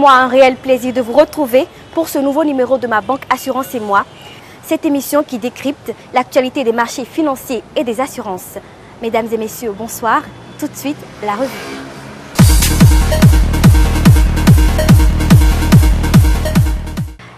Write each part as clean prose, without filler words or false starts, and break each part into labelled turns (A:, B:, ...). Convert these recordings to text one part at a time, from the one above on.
A: moi un réel plaisir de vous retrouver pour ce nouveau numéro de Ma Banque Assurance et moi. Cette émission qui décrypte l'actualité des marchés financiers et des assurances. Mesdames et messieurs, bonsoir. Tout de suite, la revue.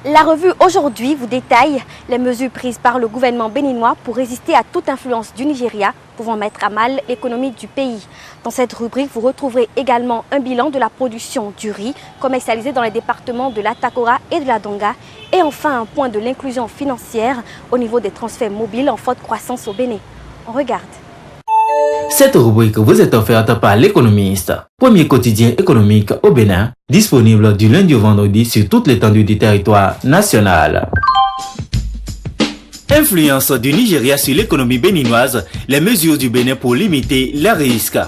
A: La revue aujourd'hui vous détaille les mesures prises par le gouvernement béninois pour résister à toute influence du Nigeria pouvant mettre à mal l'économie du pays. Dans cette rubrique, vous retrouverez également un bilan de la production du riz commercialisé dans les départements de l'Atakora et de la Donga et enfin un point de l'inclusion financière au niveau des transferts mobiles en forte croissance au Bénin. On regarde.
B: Cette rubrique vous est offerte par l'Économiste, premier quotidien économique au Bénin, disponible du lundi au vendredi sur toute l'étendue du territoire national. Influence du Nigeria sur l'économie béninoise, les mesures du Bénin pour limiter les risques.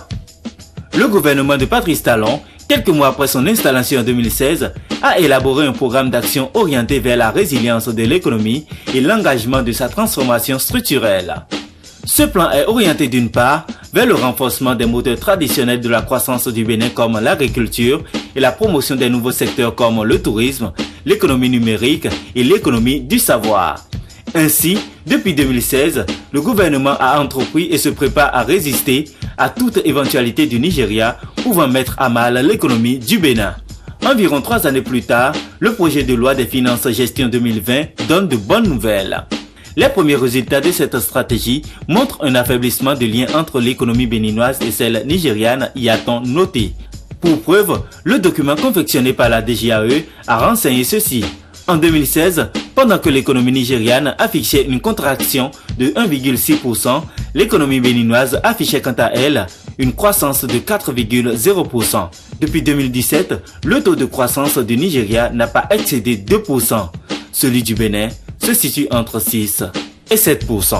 B: Le gouvernement de Patrice Talon, quelques mois après son installation en 2016, a élaboré un programme d'action orienté vers la résilience de l'économie et l'engagement de sa transformation structurelle. Ce plan est orienté d'une part vers le renforcement des moteurs traditionnels de la croissance du Bénin comme l'agriculture et la promotion des nouveaux secteurs comme le tourisme, l'économie numérique et l'économie du savoir. Ainsi, depuis 2016, le gouvernement a entrepris et se prépare à résister à toute éventualité du Nigeria pouvant mettre à mal l'économie du Bénin. Environ 3 années plus tard, le projet de loi des finances gestion 2020 donne de bonnes nouvelles. Les premiers résultats de cette stratégie montrent un affaiblissement des liens entre l'économie béninoise et celle nigériane, y a-t-on noté. Pour preuve, le document confectionné par la DGAE a renseigné ceci. En 2016, pendant que l'économie nigériane affichait une contraction de 1,6%, l'économie béninoise affichait quant à elle une croissance de 4,0%. Depuis 2017, le taux de croissance du Nigeria n'a pas excédé 2%. Celui du Bénin se situe entre 6 et 7%.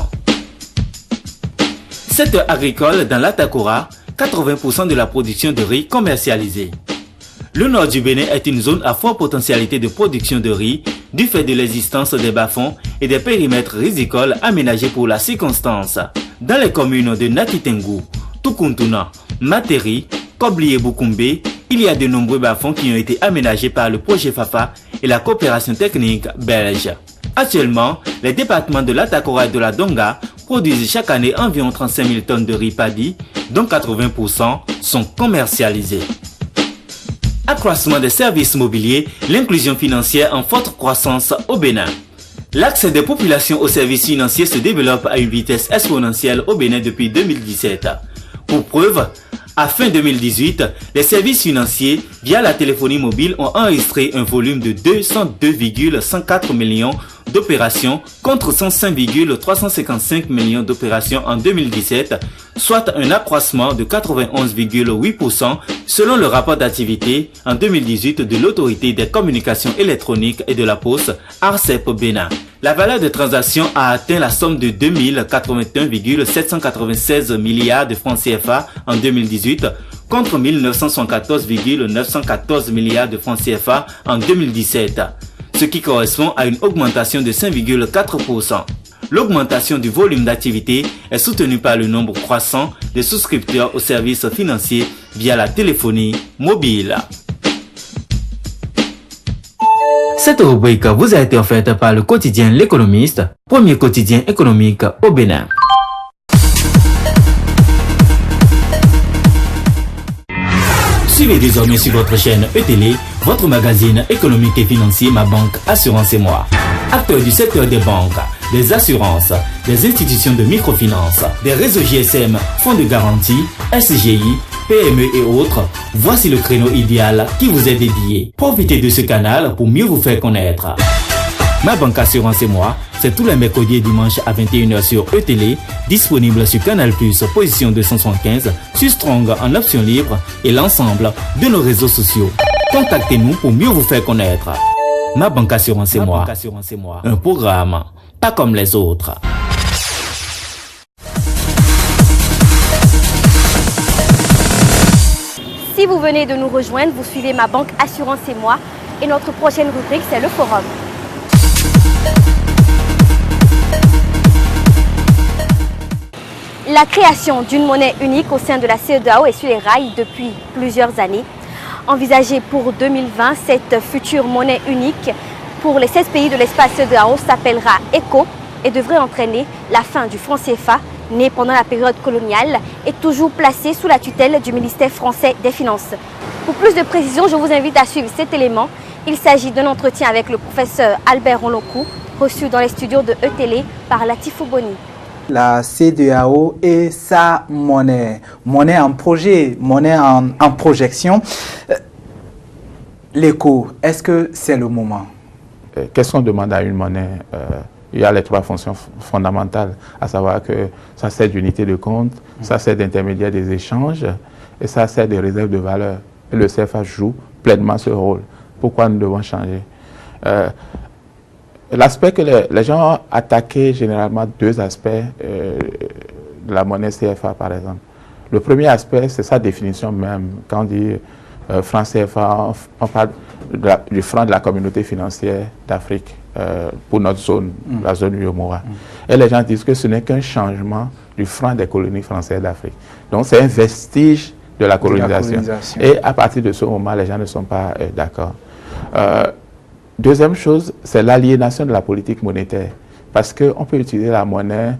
B: Secteur agricole dans l'Atakora, 80% de la production de riz commercialisée. Le nord du Bénin est une zone à forte potentialité de production de riz du fait de l'existence des bas-fonds et des périmètres rizicoles aménagés pour la circonstance. Dans les communes de Nakitengu, Tukuntuna, Materi, Kobli et Bukumbe, il y a de nombreux bas-fonds qui ont été aménagés par le projet FAFA et la coopération technique belge. Actuellement, les départements de l'Atakora et de la Donga produisent chaque année environ 35 000 tonnes de riz paddy, dont 80% sont commercialisés. Accroissement des services mobiliers, l'inclusion financière en forte croissance au Bénin. L'accès des populations aux services financiers se développe à une vitesse exponentielle au Bénin depuis 2017. Pour preuve, à fin 2018, les services financiers via la téléphonie mobile ont enregistré un volume de 202,104 millions d'opérations contre 105,355 millions d'opérations en 2017, soit un accroissement de 91,8% selon le rapport d'activité en 2018 de l'autorité des communications électroniques et de la poste ARCEP Bénin. La valeur de transaction a atteint la somme de 2081,796 milliards de francs CFA en 2018 contre 1974,914 milliards de francs CFA en 2017, ce qui correspond à une augmentation de 5,4%. L'augmentation du volume d'activité est soutenue par le nombre croissant de souscripteurs aux services financiers via la téléphonie mobile. Cette rubrique vous a été offerte par le quotidien L'Économiste, premier quotidien économique au Bénin. Suivez désormais sur votre chaîne ETélé, votre magazine économique et financier Ma Banque Assurance et moi. Acteurs du secteur des banques, des assurances, des institutions de microfinance, des réseaux GSM, fonds de garantie, SGI, PME et autres, voici le créneau idéal qui vous est dédié. Profitez de ce canal pour mieux vous faire connaître. Ma Banque Assurance et moi, c'est tous les mercredis et dimanches à 21h sur ETélé, disponible sur Canal+, position 275, sur Strong en option libre et l'ensemble de nos réseaux sociaux. Contactez-nous pour mieux vous faire connaître. Ma Banque Assurance et moi, un programme pas comme les autres.
A: Si vous venez de nous rejoindre, vous suivez Ma Banque Assurance et moi et notre prochaine rubrique, c'est le forum. La création d'une monnaie unique au sein de la CEDEAO est sur les rails depuis plusieurs années. Envisagée pour 2020, cette future monnaie unique pour les 16 pays de l'espace CEDEAO s'appellera ECO et devrait entraîner la fin du franc CFA, né pendant la période coloniale et toujours placé sous la tutelle du ministère français des Finances. Pour plus de précisions, je vous invite à suivre cet élément. Il s'agit d'un entretien avec le professeur Albert Onloku, reçu dans les studios de E-Télé par Latif Boni.
C: La CEDEAO et sa monnaie, monnaie en projet, monnaie en projection. L'écho, est-ce que c'est le moment?
D: Qu'est-ce qu'on demande à une monnaie? Il y a les trois fonctions fondamentales, à savoir que ça sert d'unité de compte, ça sert d'intermédiaire des échanges et ça sert de réserve de valeur. Et le CFA joue pleinement ce rôle. Pourquoi nous devons changer? L'aspect que les gens ont attaqué, généralement deux aspects de la monnaie CFA par exemple. Le premier aspect, c'est sa définition même. Quand on dit franc CFA, on parle du franc de la communauté financière d'Afrique pour notre zone, la zone UEMOA. Et les gens disent que ce n'est qu'un changement du franc des colonies françaises d'Afrique. Donc c'est un vestige de la colonisation. Et à partir de ce moment, les gens ne sont pas d'accord. Deuxième chose, c'est l'aliénation de la politique monétaire. Parce qu'on peut utiliser la monnaie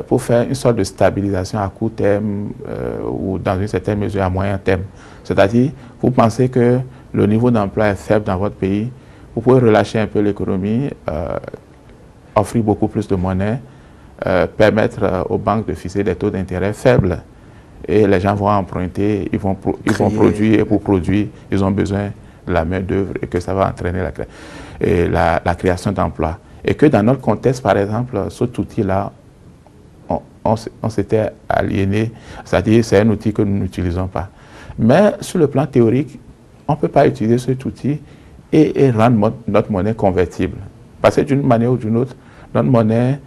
D: pour faire une sorte de stabilisation à court terme ou dans une certaine mesure à moyen terme. C'est-à-dire, vous pensez que le niveau d'emploi est faible dans votre pays, vous pouvez relâcher un peu l'économie, offrir beaucoup plus de monnaie, permettre aux banques de fixer des taux d'intérêt faibles. Et les gens vont emprunter, ils vont produire, et pour produire, ils ont besoin de la main-d'œuvre et que ça va entraîner la création d'emplois. Et que dans notre contexte, par exemple, cet outil-là, on s'était aliéné, c'est-à-dire c'est un outil que nous n'utilisons pas. Mais sur le plan théorique, on ne peut pas utiliser cet outil et rendre notre monnaie convertible. Parce que d'une manière ou d'une autre, notre monnaie,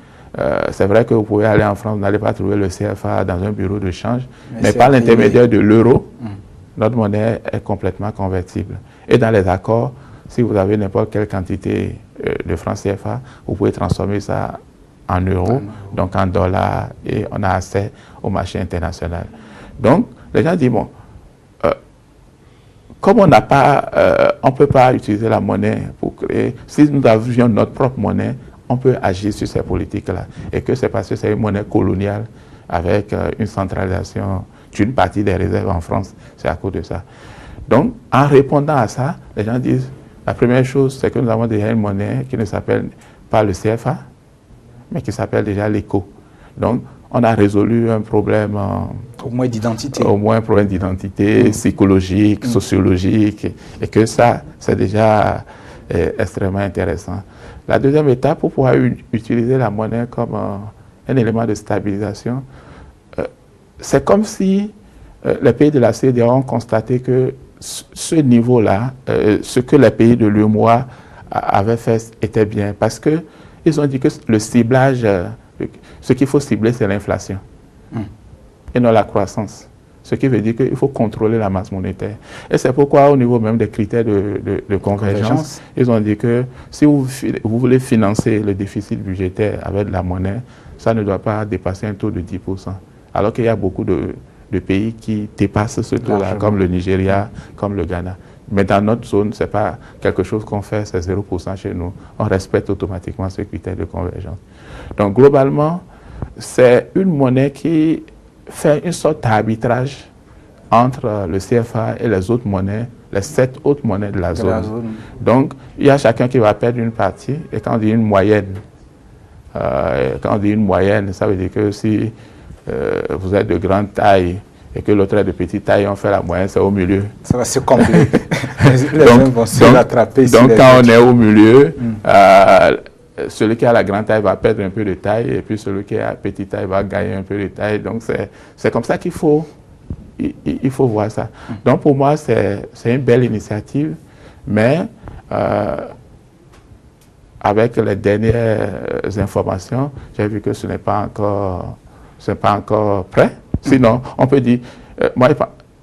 D: c'est vrai que vous pouvez aller en France, vous n'allez pas trouver le CFA dans un bureau de change, mais par l'intermédiaire de l'euro, notre monnaie est complètement convertible. Et dans les accords, si vous avez n'importe quelle quantité de francs CFA, vous pouvez transformer ça en euros, donc en dollars, et on a accès au marché international. Donc, les gens disent, bon, comme on n'a pas, on ne peut pas utiliser la monnaie pour créer, si nous avions notre propre monnaie, on peut agir sur ces politiques-là. Et que c'est parce que c'est une monnaie coloniale avec une centralisation d'une partie des réserves en France, c'est à cause de ça. Donc, en répondant à ça, les gens disent, la première chose, c'est que nous avons déjà une monnaie qui ne s'appelle pas le CFA, mais qui s'appelle déjà l'ECO. Donc, on a résolu un problème...
C: au moins d'identité.
D: Au moins un problème d'identité psychologique, sociologique, et que ça, c'est déjà extrêmement intéressant. La deuxième étape, pour pouvoir utiliser la monnaie comme un élément de stabilisation, c'est comme si les pays de la CEDEAO ont constaté que ce niveau-là, ce que les pays de l'UEMOA avaient fait était bien, parce qu'ils ont dit que le ciblage, ce qu'il faut cibler, c'est l'inflation, et non la croissance. Ce qui veut dire qu'il faut contrôler la masse monétaire. Et c'est pourquoi, au niveau même des critères de convergence, ils ont dit que si vous voulez financer le déficit budgétaire avec de la monnaie, ça ne doit pas dépasser un taux de 10%. Alors qu'il y a beaucoup de pays qui dépassent ce taux-là, comme le Nigeria, comme le Ghana. Mais dans notre zone, ce n'est pas quelque chose qu'on fait, c'est 0% chez nous. On respecte automatiquement ce critère de convergence. Donc, globalement, c'est une monnaie qui fait une sorte d'arbitrage entre le CFA et les autres monnaies, les 7 autres monnaies de la zone. Donc, il y a chacun qui va perdre une partie, et quand on dit une moyenne, ça veut dire que si vous êtes de grande taille et que l'autre est de petite taille, on fait la moyenne, c'est au milieu.
C: Ça va se compléter. Les uns vont se rattraper.
D: Donc, quand on est au milieu, celui qui a la grande taille va perdre un peu de taille, et puis celui qui a la petite taille va gagner un peu de taille. Donc, c'est comme ça qu'il faut, il faut voir ça. Donc, pour moi, c'est une belle initiative, mais avec les dernières informations, j'ai vu que ce n'est pas encore prêt. Sinon, on peut dire, moi,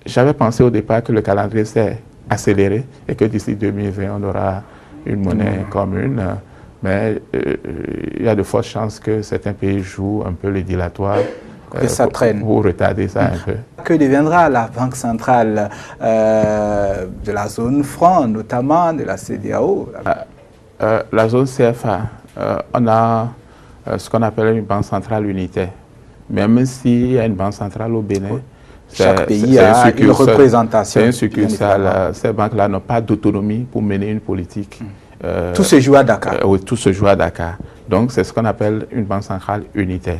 D: j'avais pensé au départ que le calendrier s'est accéléré et que d'ici 2020, on aura une monnaie commune. Mais il y a de fortes chances que certains pays jouent un peu les dilatoires
C: que ça traîne.
D: Pour retarder ça un peu.
C: Que deviendra la Banque centrale de la zone franc, notamment de la CEDEAO?
D: La zone CFA, on a ce qu'on appelle une banque centrale unitaire. Même s'il y a une banque centrale au Bénin,
C: chaque pays a une représentation.
D: C'est un succursale. Ces banques-là n'ont pas d'autonomie pour mener une politique.
C: Tout se joue à Dakar.
D: Oui, tout se joue à Dakar. Donc, c'est ce qu'on appelle une banque centrale unitaire.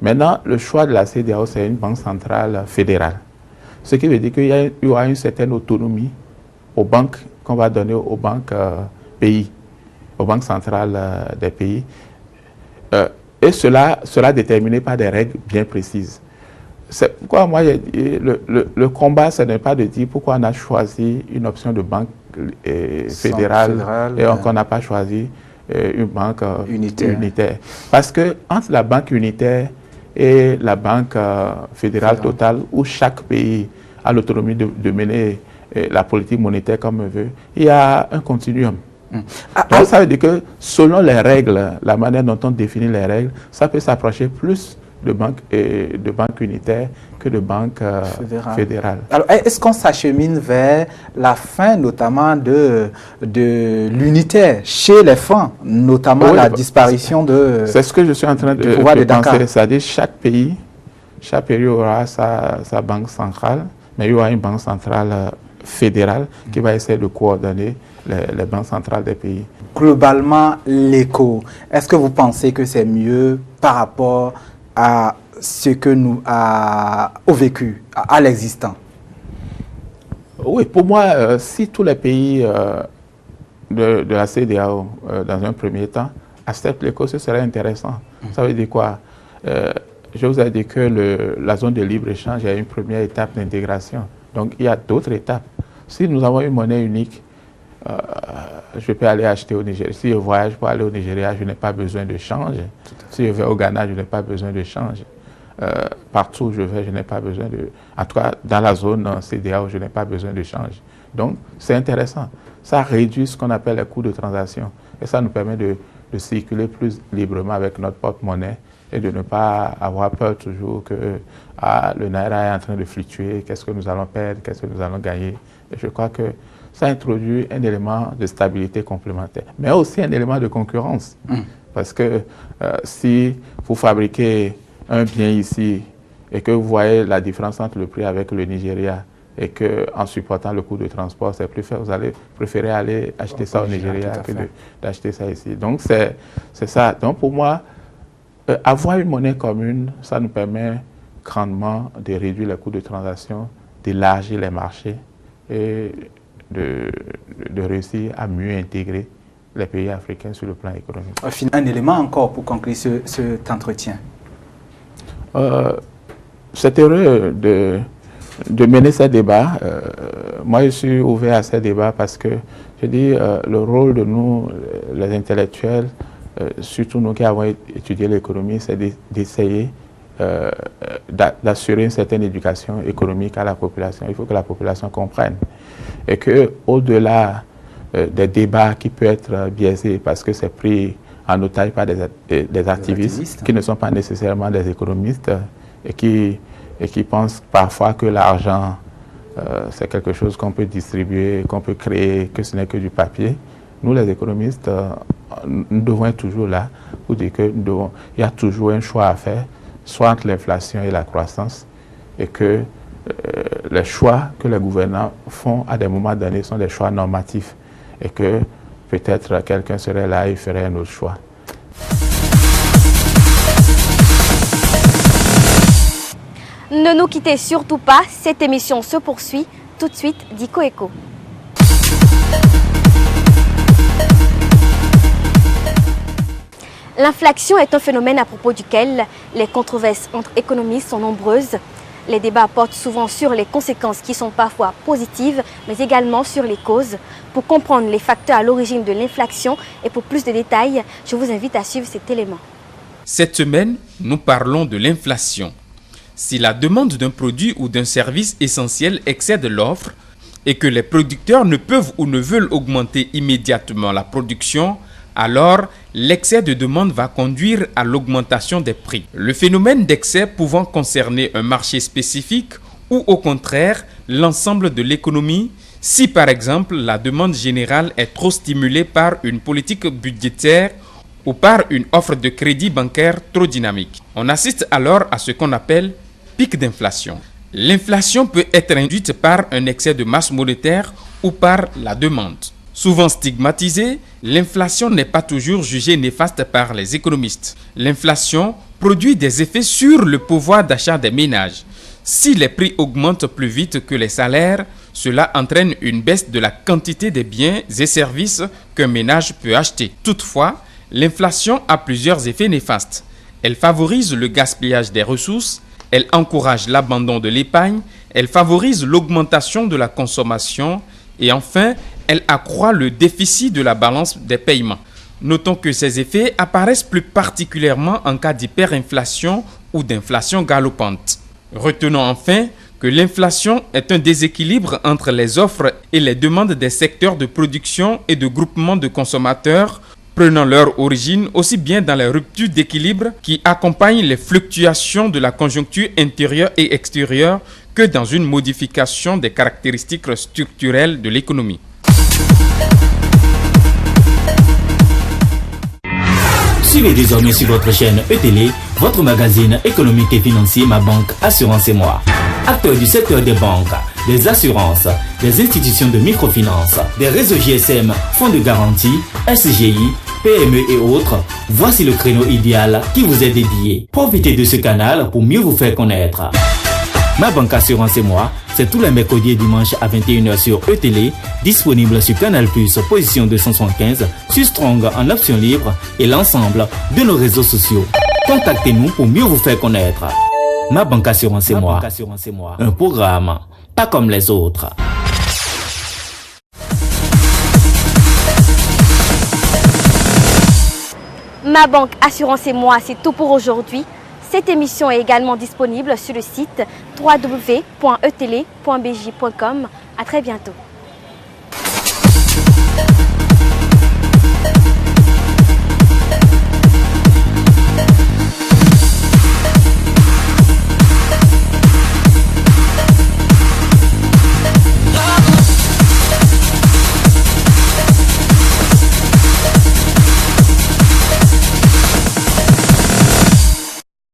D: Maintenant, le choix de la CEDEAO, c'est une banque centrale fédérale. Ce qui veut dire qu'il y aura une certaine autonomie aux banques qu'on va donner aux banques pays, aux banques centrales des pays. Et cela sera déterminé par des règles bien précises. C'est pourquoi moi, le combat, ce n'est pas de dire pourquoi on a choisi une option de banque fédérale et qu'on n'a pas choisi une banque unitaire. Parce que entre la banque unitaire et la banque fédérale totale, où chaque pays a l'autonomie de mener la politique monétaire comme il veut, il y a un continuum. Donc ça veut dire que selon les règles, la manière dont on définit les règles, ça peut s'approcher plus de banques unitaires que de banques fédérales.
C: Alors, est-ce qu'on s'achemine vers la fin notamment de l'unitaire chez les francs, notamment la disparition de...
D: C'est ce que je suis en train de penser. C'est-à-dire chaque pays aura sa banque centrale, mais il y aura une banque centrale fédérale qui va essayer de coordonner les banques centrales des pays.
C: Globalement, l'écho, est-ce que vous pensez que c'est mieux par rapport à ce que nous au vécu, à l'existant?
D: Oui, pour moi, si tous les pays de la CEDEAO, dans un premier temps, acceptent l'éco, ce serait intéressant. Ça veut dire quoi? Je vous ai dit que la zone de libre-échange est une première étape d'intégration. Donc, il y a d'autres étapes. Si nous avons une monnaie unique, je peux aller acheter au Nigeria. Si je voyage pour aller au Nigeria, je n'ai pas besoin de change. Si je vais au Ghana, je n'ai pas besoin de change. Partout où je vais, je n'ai pas besoin de... En tout cas, dans la zone CEDEAO, je n'ai pas besoin de change. Donc, c'est intéressant. Ça réduit ce qu'on appelle les coûts de transaction. Et ça nous permet de circuler plus librement avec notre porte-monnaie et de ne pas avoir peur toujours que le Naira est en train de fluctuer, qu'est-ce que nous allons perdre, qu'est-ce que nous allons gagner. Et je crois que ça introduit un élément de stabilité complémentaire, mais aussi un élément de concurrence. Parce que si vous fabriquez un bien ici et que vous voyez la différence entre le prix avec le Nigeria et qu'en supportant le coût de transport, c'est plus faible, vous allez préférer aller acheter ça au Nigeria que d'acheter ça ici. Donc, c'est ça. Donc, pour moi, avoir une monnaie commune, ça nous permet grandement de réduire les coûts de transaction, d'élargir les marchés et de réussir à mieux intégrer les pays africains sur le plan économique.
C: Un élément encore pour conclure cet entretien.
D: C'est heureux de mener ces débats. Moi, je suis ouvert à ces débats parce que, je dis, le rôle de nous, les intellectuels, surtout nous qui avons étudié l'économie, c'est d'essayer d'assurer une certaine éducation économique à la population. Il faut que la population comprenne. Et qu'au-delà des débats qui peuvent être biaisés parce que c'est pris en otage par des activistes qui ne sont pas nécessairement des économistes et qui pensent parfois que l'argent, c'est quelque chose qu'on peut distribuer, qu'on peut créer, que ce n'est que du papier. Nous, les économistes, nous devons être toujours là pour dire qu'il y a toujours un choix à faire, soit entre l'inflation et la croissance, et que les choix que les gouvernants font à des moments donnés sont des choix normatifs, et que peut-être quelqu'un serait là et ferait un autre choix.
A: Ne nous quittez surtout pas, cette émission se poursuit tout de suite d'Ico Eco. L'inflation est un phénomène à propos duquel les controverses entre économistes sont nombreuses. Les débats portent souvent sur les conséquences qui sont parfois positives, mais également sur les causes. Pour comprendre les facteurs à l'origine de l'inflation et pour plus de détails, je vous invite à suivre cet élément.
E: Cette semaine, nous parlons de l'inflation. Si la demande d'un produit ou d'un service essentiel excède l'offre et que les producteurs ne peuvent ou ne veulent augmenter immédiatement la production, alors l'excès de demande va conduire à l'augmentation des prix. Le phénomène d'excès pouvant concerner un marché spécifique ou au contraire l'ensemble de l'économie, si par exemple la demande générale est trop stimulée par une politique budgétaire ou par une offre de crédit bancaire trop dynamique. On assiste alors à ce qu'on appelle pic d'inflation. L'inflation peut être induite par un excès de masse monétaire ou par la demande. Souvent stigmatisée, l'inflation n'est pas toujours jugée néfaste par les économistes. L'inflation produit des effets sur le pouvoir d'achat des ménages. Si les prix augmentent plus vite que les salaires, cela entraîne une baisse de la quantité des biens et services qu'un ménage peut acheter. Toutefois, l'inflation a plusieurs effets néfastes. Elle favorise le gaspillage des ressources, elle encourage l'abandon de l'épargne, elle favorise l'augmentation de la consommation et enfin, elle accroît le déficit de la balance des paiements. Notons que ces effets apparaissent plus particulièrement en cas d'hyperinflation ou d'inflation galopante. Retenons enfin que l'inflation est un déséquilibre entre les offres et les demandes des secteurs de production et de groupements de consommateurs, prenant leur origine aussi bien dans les ruptures d'équilibre qui accompagnent les fluctuations de la conjoncture intérieure et extérieure que dans une modification des caractéristiques structurelles de l'économie.
B: Suivez désormais sur votre chaîne ETélé, votre magazine économique et financier Ma Banque Assurance et Moi. Acteurs du secteur des banques, des assurances, des institutions de microfinance, des réseaux GSM, fonds de garantie, SGI, PME et autres, voici le créneau idéal qui vous est dédié. Profitez de ce canal pour mieux vous faire connaître. Ma Banque Assurance et Moi, c'est tous les mercredis et dimanches à 21h sur ETélé, disponible sur Canal+, position 275, sur Strong en option libre et l'ensemble de nos réseaux sociaux. Contactez-nous pour mieux vous faire connaître. Ma Banque Assurance et Moi, un programme pas comme les autres.
A: Ma Banque Assurance et Moi, c'est tout pour aujourd'hui. Cette émission est également disponible sur le site www.etele.bj.com. À très bientôt.